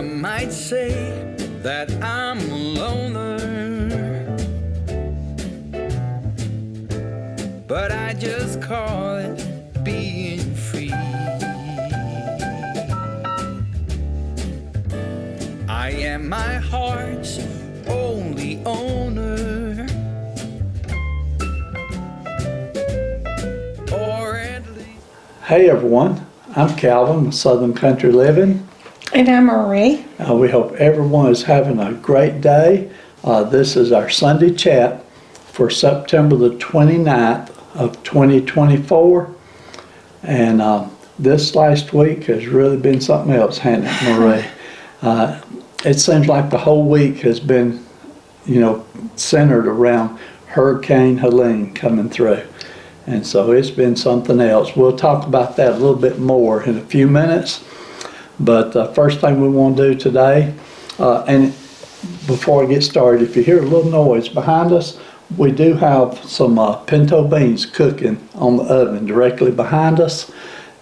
might say that I'm a loner, but I just call it being free. I am my heart's only owner, or at least... Hey everyone, I'm Calvin with Southern Country Living. And I'm Marie. We hope everyone is having a great day. This is our Sunday chat for September the 29th of 2024. And this last week has really been something else, hasn't it, Marie? It seems like the whole week has been, centered around Hurricane Helen coming through. And so it's been something else. We'll talk about that a little bit more in a few minutes. But the first thing we want to do today, and before I get started, if you hear a little noise behind us, we do have some pinto beans cooking on the oven directly behind us.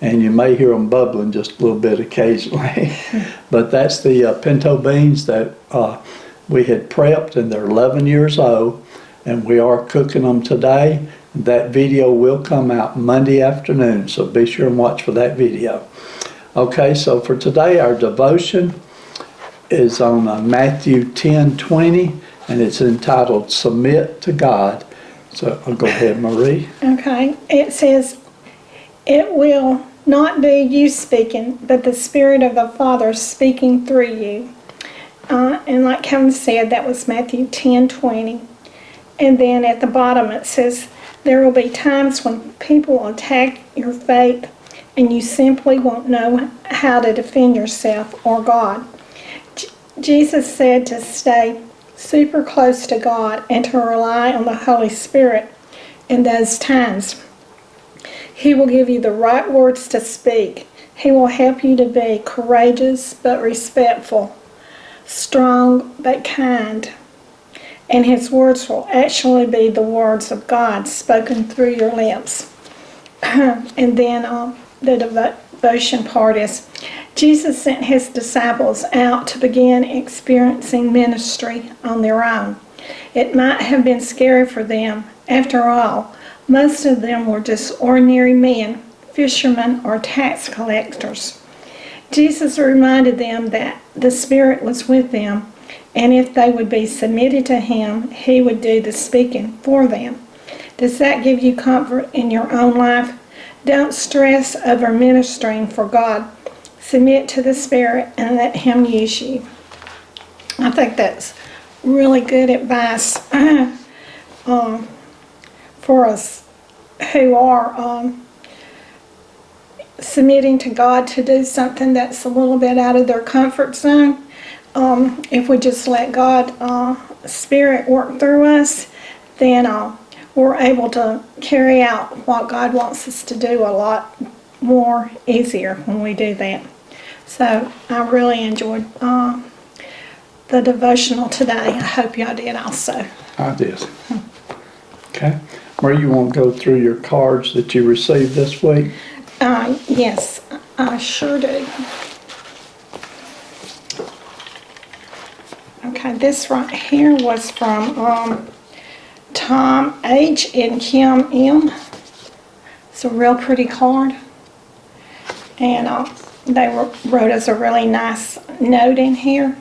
And you may hear them bubbling just a little bit occasionally. But that's the pinto beans that we had prepped, and they're 11 years old. And we are cooking them today. That video will come out Monday afternoon, so be sure and watch for that video. Okay, so for today, our devotion is on Matthew 10:20, and it's entitled Submit to God. So I'll go ahead, Marie. Okay, it says, "It will not be you speaking, but the Spirit of the Father speaking through you." And like Kevin said, that was Matthew 10:20. And then at the bottom it says, "There will be times when people attack your faith and you simply won't know how to defend yourself or God." Jesus said to stay super close to God and to rely on the Holy Spirit in those times. He will give you the right words to speak. He will help you to be courageous but respectful, strong but kind. And His words will actually be the words of God spoken through your lips. And then the devotion part is, Jesus sent His disciples out to begin experiencing ministry on their own. It might have been scary for them. After all, most of them were just ordinary men, fishermen, or tax collectors. Jesus reminded them that the Spirit was with them, and if they would be submitted to Him, He would do the speaking for them. Does that give you comfort in your own life? Don't stress over ministering for God. Submit to the Spirit and let Him use you. I think that's really good advice for us who are submitting to God to do something that's a little bit out of their comfort zone. If we just let God Spirit work through us, then we're able to carry out what God wants us to do a lot more easier when we do that. So I really enjoyed the devotional today. I hope y'all did also. I did. Okay. Marie, you want to go through your cards that you received this week? Yes, I sure do. Okay, this right here was from Tom H. and Kim M. It's a real pretty card. And they wrote us a really nice note in here.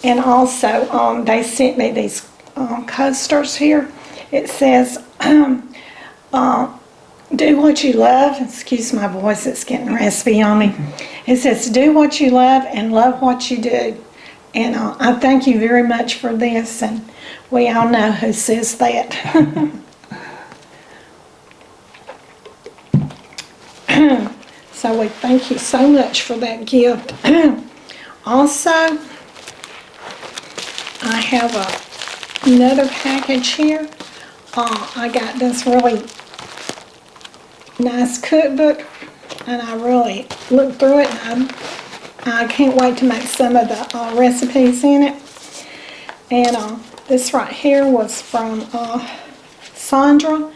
And also, they sent me these coasters here. It says, do what you love. Excuse my voice, it's getting raspy on me. It says, do what you love and love what you do. And I thank you very much for this, and we all know who says that. So we thank you so much for that gift. Also, I have another package here. I got this really nice cookbook, and I really looked through it, and I can't wait to make some of the recipes in it. And this right here was from Sandra,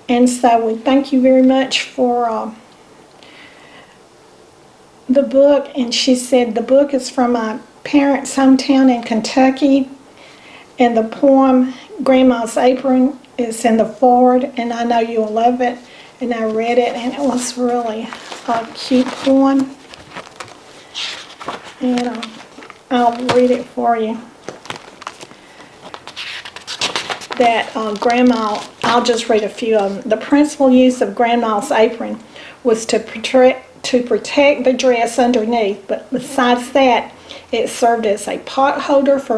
and so we thank you very much for the book. And she said the book is from my parents' hometown in Kentucky. And the poem, Grandma's Apron, is in the forward, and I know you'll love it. And I read it, and it was really a cute poem. And I'll read it for you. That Grandma, I'll just read a few of them. The principal use of Grandma's apron was to protect the dress underneath, but besides that, it served as a pot holder for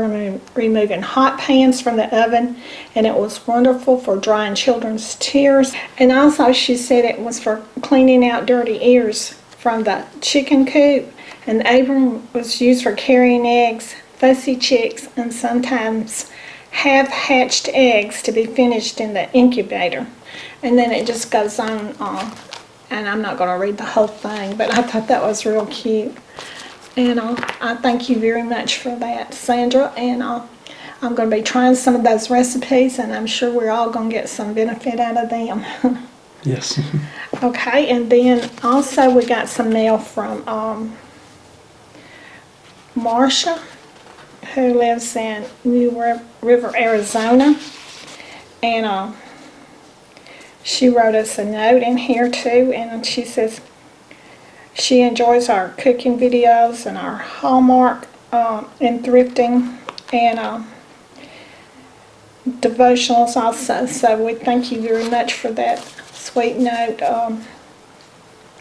removing hot pans from the oven, and it was wonderful for drying children's tears. And also she said it was for cleaning out dirty ears from the chicken coop, and the apron was used for carrying eggs, fussy chicks, and sometimes half-hatched eggs to be finished in the incubator. And then it just goes on, and I'm not going to read the whole thing, but I thought that was real cute. And I thank you very much for that, Sandra. And I'm going to be trying some of those recipes, and I'm sure we're all going to get some benefit out of them. Yes. Okay, and then also we got some mail from Marcia, who lives in New River, Arizona. And she wrote us a note in here too, and she says she enjoys our cooking videos and our Hallmark and thrifting and devotionals also. So we thank you very much for that sweet note. And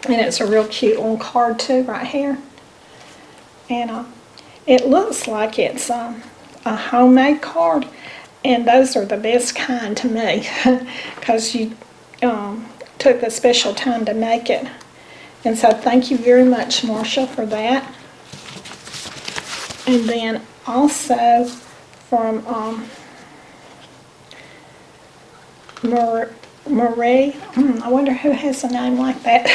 it's a real cute little card too right here. And it looks like it's a homemade card, and those are the best kind to me because you took the special time to make it. And so thank you very much, Marcia, for that. And then also from Marie, I wonder who has a name like that.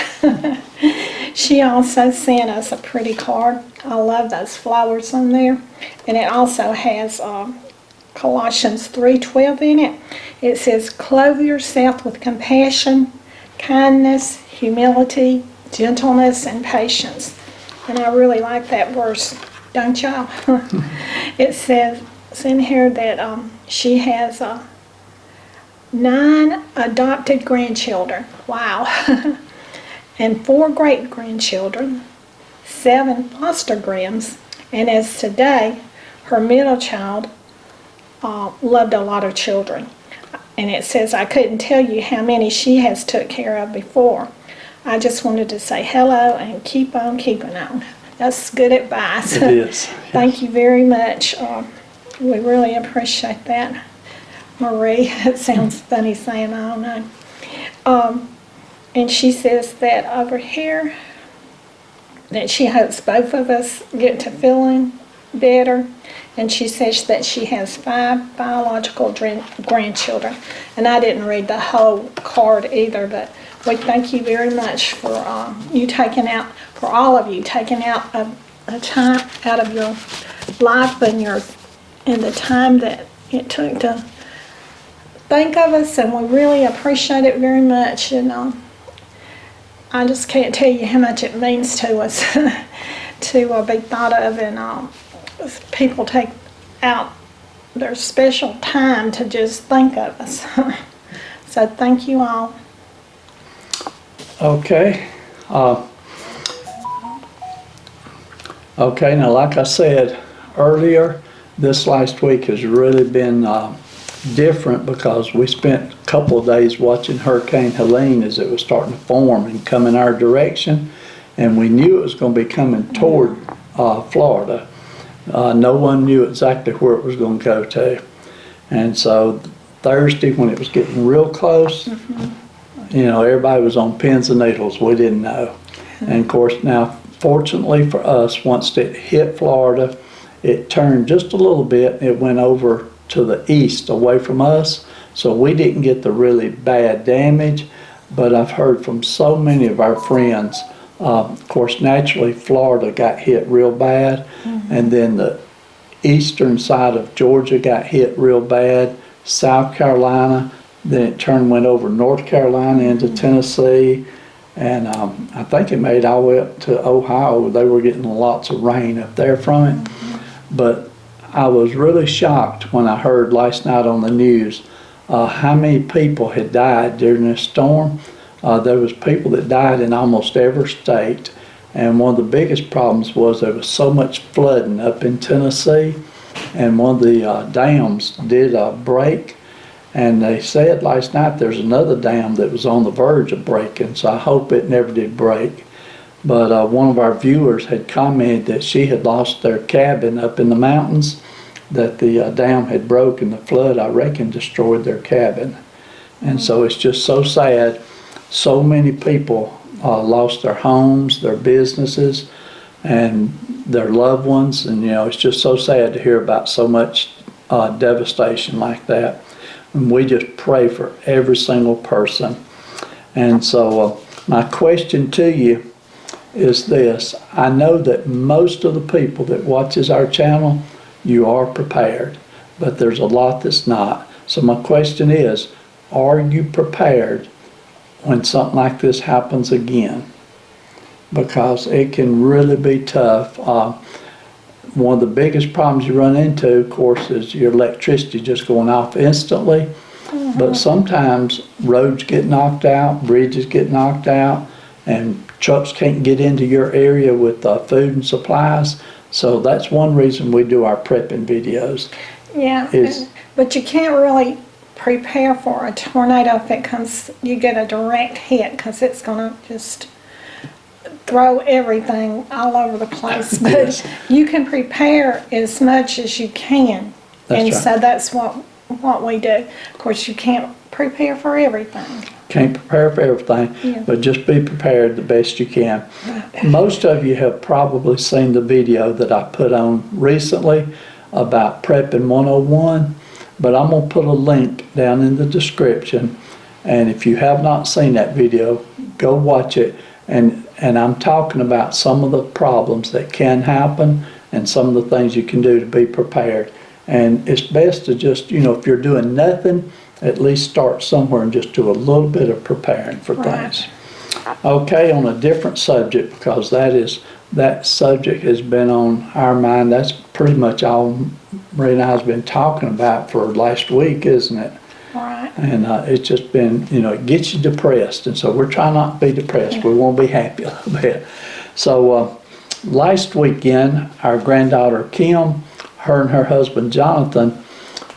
She also sent us a pretty card. I love those flowers on there. And it also has Colossians 3:12 in it. It says, "Clothe yourself with compassion, kindness, humility, gentleness, and patience." And I really like that verse, don't y'all? It says, it's in here that she has 9 adopted grandchildren. Wow. And 4 great-grandchildren, 7 foster grands, and as today, her middle child loved a lot of children. And it says, I couldn't tell you how many she has took care of before. I just wanted to say hello and keep on keeping on. That's good advice. It is. Thank you very much. We really appreciate that, Marie. It sounds funny saying I don't know. And she says that over here, that she hopes both of us get to feeling better. And she says that she has 5 biological grandchildren. And I didn't read the whole card either, but we thank you very much for you taking out, for all of you taking out a time out of your life and the time that it took to think of us, and we really appreciate it very much. And I just can't tell you how much it means to us to be thought of, and people take out their special time to just think of us. So thank you all. Okay. Okay, now like I said earlier, this last week has really been different because we spent a couple of days watching Hurricane Helen as it was starting to form and come in our direction, and we knew it was going to be coming toward Florida. No one knew exactly where it was going to go to, and so Thursday when it was getting real close, you know, everybody was on pins and needles. We didn't know. And of course now, fortunately for us, once it hit Florida, it turned just a little bit. It went over to the east away from us, so we didn't get the really bad damage. But I've heard from so many of our friends, of course naturally Florida got hit real bad, and then the eastern side of Georgia got hit real bad, South Carolina, then it turned went over North Carolina into Tennessee, and I think it made all the way up to Ohio. They were getting lots of rain up there from it. But I was really shocked when I heard last night on the news how many people had died during this storm. There was people that died in almost every state, and one of the biggest problems was there was so much flooding up in Tennessee, and one of the dams did break, and they said last night there's another dam that was on the verge of breaking, so I hope it never did break. But one of our viewers had commented that she had lost their cabin up in the mountains, that the dam had broken. The flood, I reckon, destroyed their cabin. And so it's just so sad. So many people lost their homes, their businesses, and their loved ones. And, you know, it's just so sad to hear about so much devastation like that. And we just pray for every single person. And so my question to you is this. I know that most of the people that watches our channel, you are prepared, but there's a lot that's not. So my question is, are you prepared when something like this happens again? Because it can really be tough. One of the biggest problems you run into, of course, is your electricity just going off instantly. But sometimes roads get knocked out, bridges get knocked out, and trucks can't get into your area with food and supplies. So that's one reason we do our prepping videos. Yeah, but you can't really prepare for a tornado if it comes, you get a direct hit, because it's going to just throw everything all over the place. But yes, you can prepare as much as you can. That's and right. So that's what we do. Of course, you can't prepare for everything. Can't prepare for everything, yeah, but just be prepared the best you can. Right. Most of you have probably seen the video that I put on recently about Prepping 101, but I'm going to put a link down in the description, and if you have not seen that video, go watch it. And I'm talking about some of the problems that can happen and some of the things you can do to be prepared. And it's best to just, you know, if you're doing nothing, at least start somewhere and just do a little bit of preparing for things. Okay, on a different subject, because that subject has been on our mind. That's pretty much all Marie and I has been talking about for last week, isn't it? Right. And it's just been, you know, it gets you depressed, and so we're trying not to be depressed. We want to be happy a little bit. So last weekend, our granddaughter Kim, her and her husband Jonathan,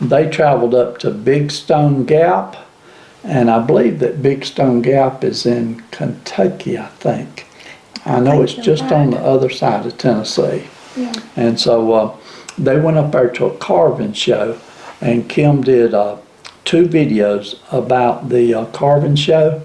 they traveled up to Big Stone Gap, and I believe that Big Stone Gap is in Kentucky, I think. I know it's just on the other side of Tennessee. Yeah. And so they went up there to a carving show, and Kim did 2 videos about the carving show.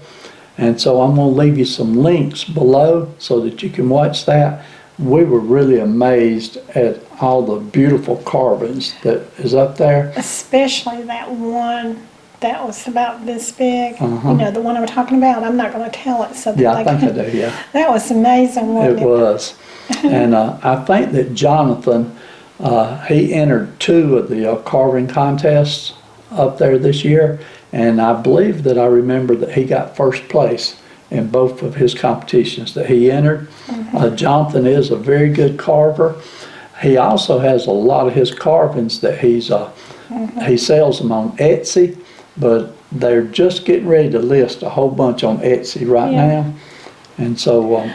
And so I'm going to leave you some links below so that you can watch that. We were really amazed at all the beautiful carvings that is up there. Especially that one that was about this big. You know, the one I'm talking about. I'm not going to tell it. So that yeah, I think I do, yeah. That was amazing, wasn't it? It was. And I think that Jonathan, he entered 2 of the carving contests up there this year. And I believe that I remember that he got first place in both of his competitions that he entered. Jonathan is a very good carver. He also has a lot of his carvings that he sells them on Etsy, but they're just getting ready to list a whole bunch on Etsy right now. And so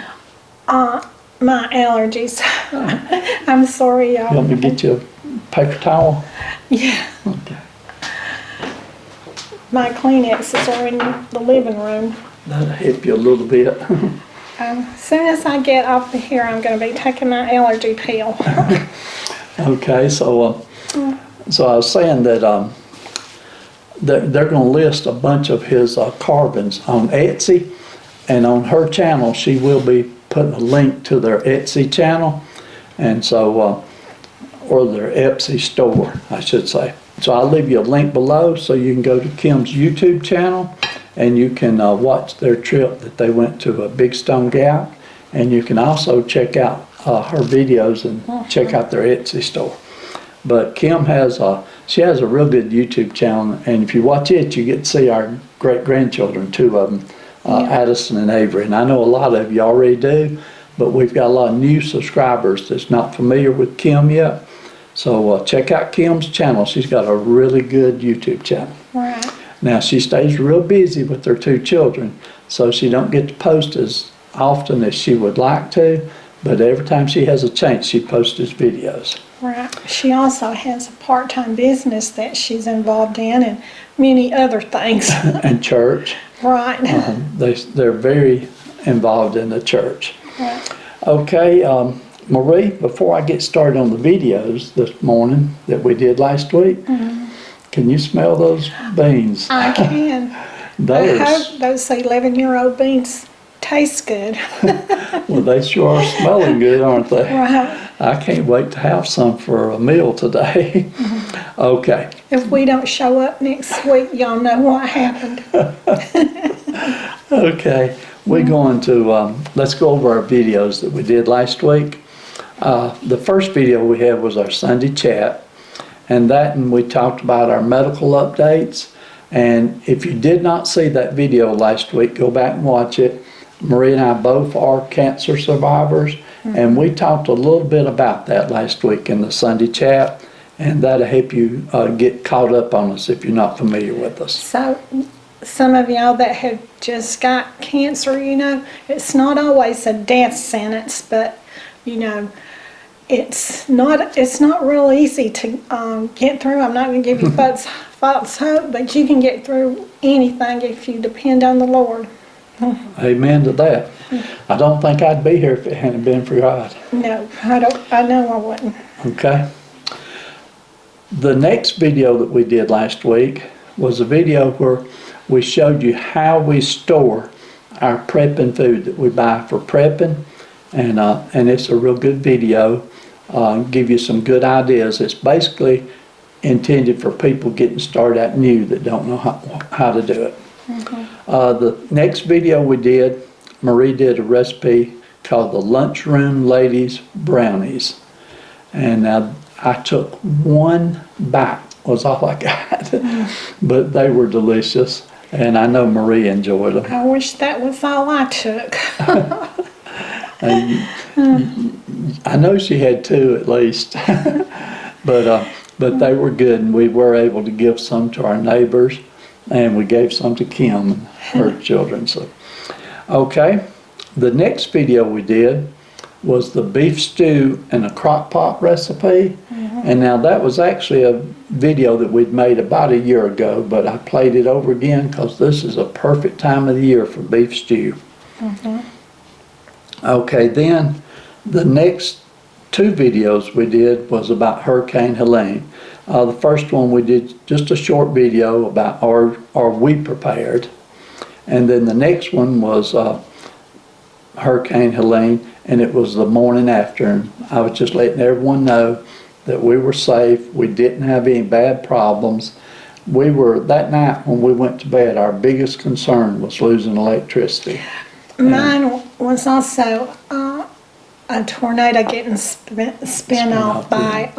my allergies. I'm sorry, y'all. You want me to get you a paper towel? Yeah. Okay. My Kleenexes are in the living room. That'll help you a little bit. As soon as I get off of here, I'm going to be taking my allergy pill. Okay, so I was saying that they're going to list a bunch of his carvings on Etsy, and on her channel, she will be putting a link to their Etsy channel, and so or their Etsy store, I should say. So I'll leave you a link below so you can go to Kim's YouTube channel and you can watch their trip that they went to Big Stone Gap, and you can also check out her videos and check out their Etsy store. But Kim she has a real good YouTube channel, and if you watch it, you get to see our great-grandchildren, 2 of them, Addison and Avery. And I know a lot of you already do, but we've got a lot of new subscribers that's not familiar with Kim yet. So check out Kim's channel. She's got a really good YouTube channel. Right. Now, she stays real busy with her 2 children, so she don't get to post as often as she would like to, but every time she has a chance, she posts his videos. Right. She also has a part-time business that she's involved in and many other things. And church. Right. They're very involved in the church. Right. Okay, Marie, before I get started on the videos this morning that we did last week, can you smell those beans? I can. I hope those 11-year-old beans taste good. Well, they sure are smelling good, aren't they? Right. I can't wait to have some for a meal today. Okay. If we don't show up next week, y'all know what happened. Okay. We're going to, let's go over our videos that we did last week. The first video we had was our Sunday chat, and we talked about our medical updates. And if you did not see that video last week, go back and watch it. Marie and I both are cancer survivors, and we talked a little bit about that last week in the Sunday chat, and that'll help you get caught up on us if you're not familiar with us. So, some of y'all that have just got cancer, it's not always a death sentence, but, it's not real easy to get through. I'm not going to give you false hope, but you can get through anything if you depend on the Lord. Amen to that. I don't think I'd be here if it hadn't been for God. No, I don't. I know I wouldn't. Okay. The next video that we did last week was a video where we showed you how we store our prepping food that we buy for prepping, and it's a real good video. Give you some good ideas. It's basically intended for people getting started out new that don't know how to do it. The next video we did, Marie did a recipe called the Lunchroom Ladies Brownies. And I took one bite, was all I got. But they were delicious, and I know Marie enjoyed them. I wish that was all I took. I know she had 2 at least. But they were good, and we were able to give some to our neighbors, and we gave some to Kim and her children. So, okay, the next video we did was the beef stew in a crock pot recipe. And now that was actually a video that we'd made about a year ago, but I played it over again because this is a perfect time of the year for beef stew. Okay, then the next 2 videos we did was about Hurricane Helen. The first one we did just a short video about are we prepared, and then the next one was Hurricane Helen, and it was the morning after, and I was just letting everyone know that we were safe, we didn't have any bad problems. That night when we went to bed, our biggest concern was losing electricity. Mine was also a tornado getting spin off by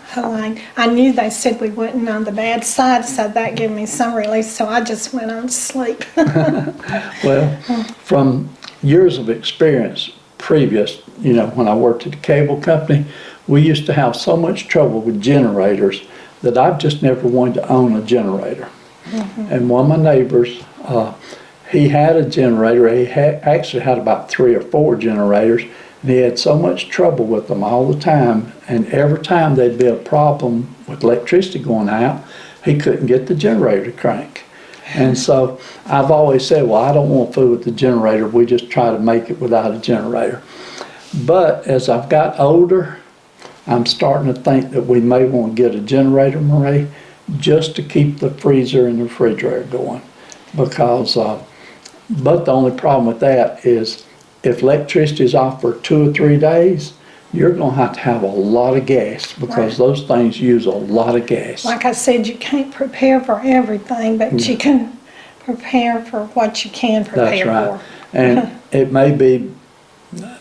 Helen. I knew they said we wasn't on the bad side, so that gave me some relief, so I just went on to sleep. Well, from years of experience previous, when I worked at the cable company, we used to have so much trouble with generators that I've just never wanted to own a generator. And one of my neighbors, he had a generator. He actually had about 3 or 4 generators, and he had so much trouble with them all the time, and every time there'd be a problem with electricity going out, he couldn't get the generator to crank. And so I've always said, well, I don't want to fool with the generator. We just try to make it without a generator. But as I've got older, I'm starting to think that we may want to get a generator, Marie, just to keep the freezer and the refrigerator going. Because, but the only problem with that is if electricity is off for 2 or 3 days, you're going to have a lot of gas because those things use a lot of gas. Like I said, you can't prepare for everything, but you can prepare for what you can prepare for. And it may be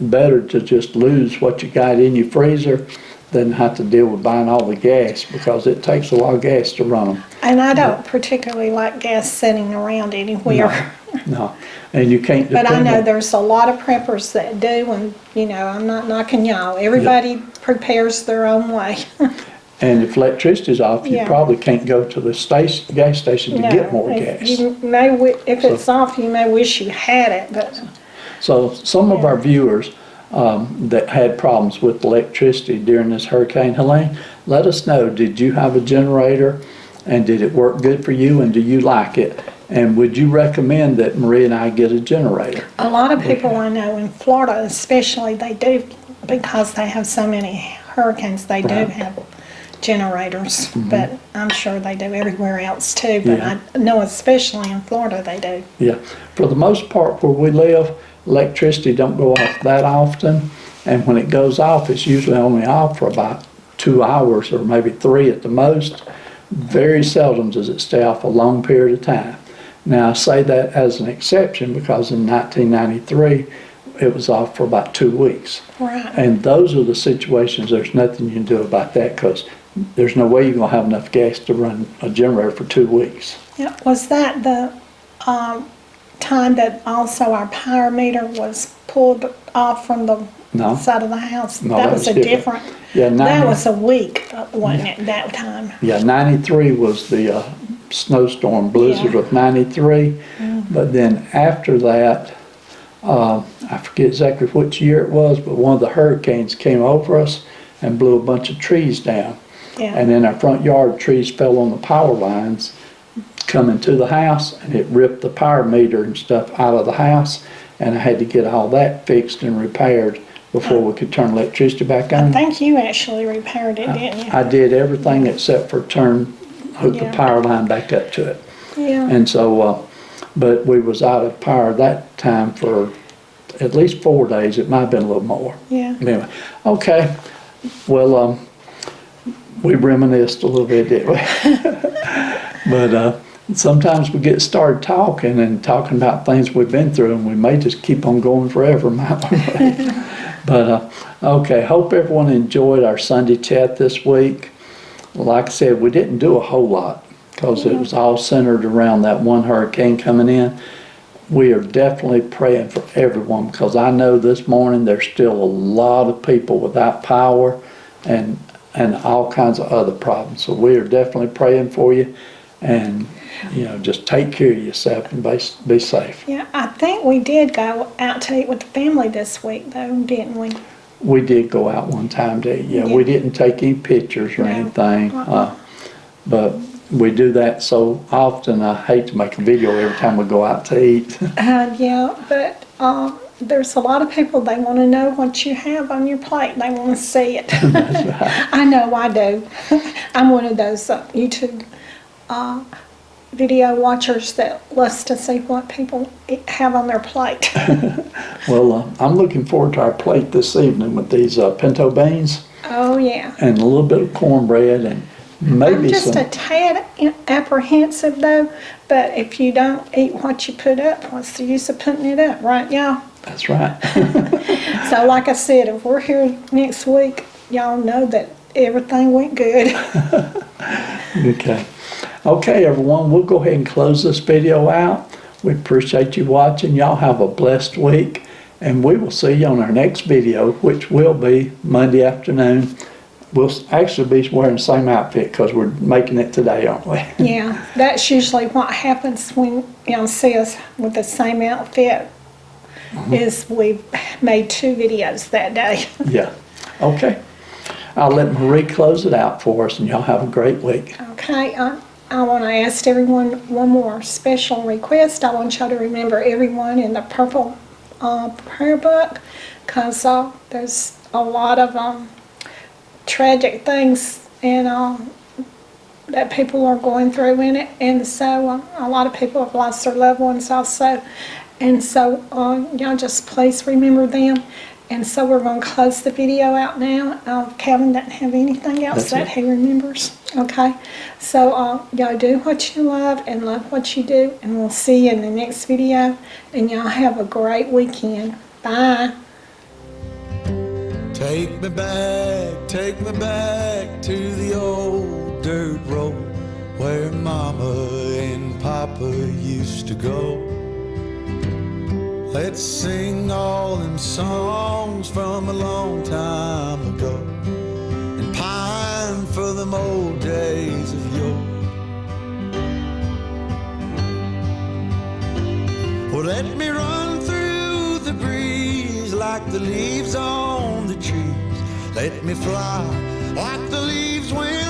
better to just lose what you got in your freezer than have to deal with buying all the gas, because it takes a lot of gas to run them. And I don't particularly like gas sitting around anywhere. No. And you can't depend But I know there's a lot of preppers that do, and I'm not knocking y'all. Everybody prepares their own way. And if electricity's off, you Yeah. probably can't go to the gas station to get more gas. If it's off, you may wish you had it, but So some of our viewers that had problems with electricity during this Hurricane Helene, let us know, did you have a generator and did it work good for you and do you like it? And would you recommend that Marie and I get a generator? a lot of people I know in Florida especially, they do, because they have so many hurricanes, they do Right. have generators, but I'm sure they do everywhere else too, but Yeah. I know especially in Florida they do. Yeah, for the most part where we live, electricity don't go off that often. And when it goes off, it's usually only off for about 2 hours or maybe 3 at the most. Very seldom does it stay off a long period of time. Now I say that as an exception because in 1993, it was off for about 2 weeks. Right. And those are the situations, there's nothing you can do about that because there's no way you're gonna have enough gas to run a generator for 2 weeks. Yeah, was that the time that also our power meter was pulled off from the No. side of the house? No, That was a different, Yeah, that was a week, wasn't it, that time? Yeah, 93 was the snowstorm blizzard Yeah. of 93. But then after that, I forget exactly which year it was, but one of the hurricanes came over us and blew a bunch of trees down. Yeah. And in our front yard, trees fell on the power lines coming to the house, and it ripped the power meter and stuff out of the house. And I had to get all that fixed and repaired before we could turn electricity back I on. think you actually repaired it, didn't you? I did everything except for hook the Yeah. power line back up to it. Yeah. And so, but we was out of power that time for at least 4 days. It might have been a little more. Yeah. Anyway, okay. Well, we reminisced a little bit, didn't we? But sometimes we get started talking and talking about things we've been through, and we may just keep on going forever, might we? But okay, hope everyone enjoyed our Sunday chat this week. Like I said, we didn't do a whole lot because it was all centered around that one hurricane coming in. We are definitely praying for everyone because I know this morning there's still a lot of people without power and all kinds of other problems. So we are definitely praying for you, and just take care of yourself and be safe. Yeah, I think we did go out to eat with the family this week though, didn't we? We did go out one time to eat. Yeah, Yeah. we didn't take any pictures or No. anything, but we do that so often. I hate to make a video every time we go out to eat. Yeah, but there's a lot of people, they want to know what you have on your plate. They want to see it. I know I do. I'm one of those YouTube video watchers that loves to see what people have on their plate. Well, I'm looking forward to our plate this evening with these pinto beans Oh, yeah. and a little bit of cornbread and I'm maybe just some. a tad apprehensive though, but if you don't eat what you put up, what's the use of putting it up, right, y'all? That's right. So like I said, if we're here next week, y'all know that everything went good. Okay. Okay, everyone, we'll go ahead and close this video out. We appreciate you watching. Y'all have a blessed week, and we will see you on our next video, which will be Monday afternoon. We'll actually be wearing the same outfit because we're making it today, aren't we? Yeah, that's usually what happens when y'all see us with the same outfit, is we've made 2 videos that day. Yeah. Okay. I'll let Marie close it out for us, and y'all have a great week. Okay, I want to ask everyone one more special request. I want y'all to remember everyone in the purple prayer book, because there's a lot of tragic things and that people are going through in it, and so a lot of people have lost their loved ones also, and so y'all just please remember them. And so we're going to close the video out now. Calvin doesn't have anything else That's that it. he remembers. Okay, so y'all do what you love and love what you do, and we'll see you in the next video, and y'all have a great weekend. Bye. Take me back to the old dirt road where Mama and Papa used to go. Let's sing all them songs from a long time ago and pine for the them old days of yore. Well, let me run through the breeze like the leaves on the trees. Let me fly like the leaves when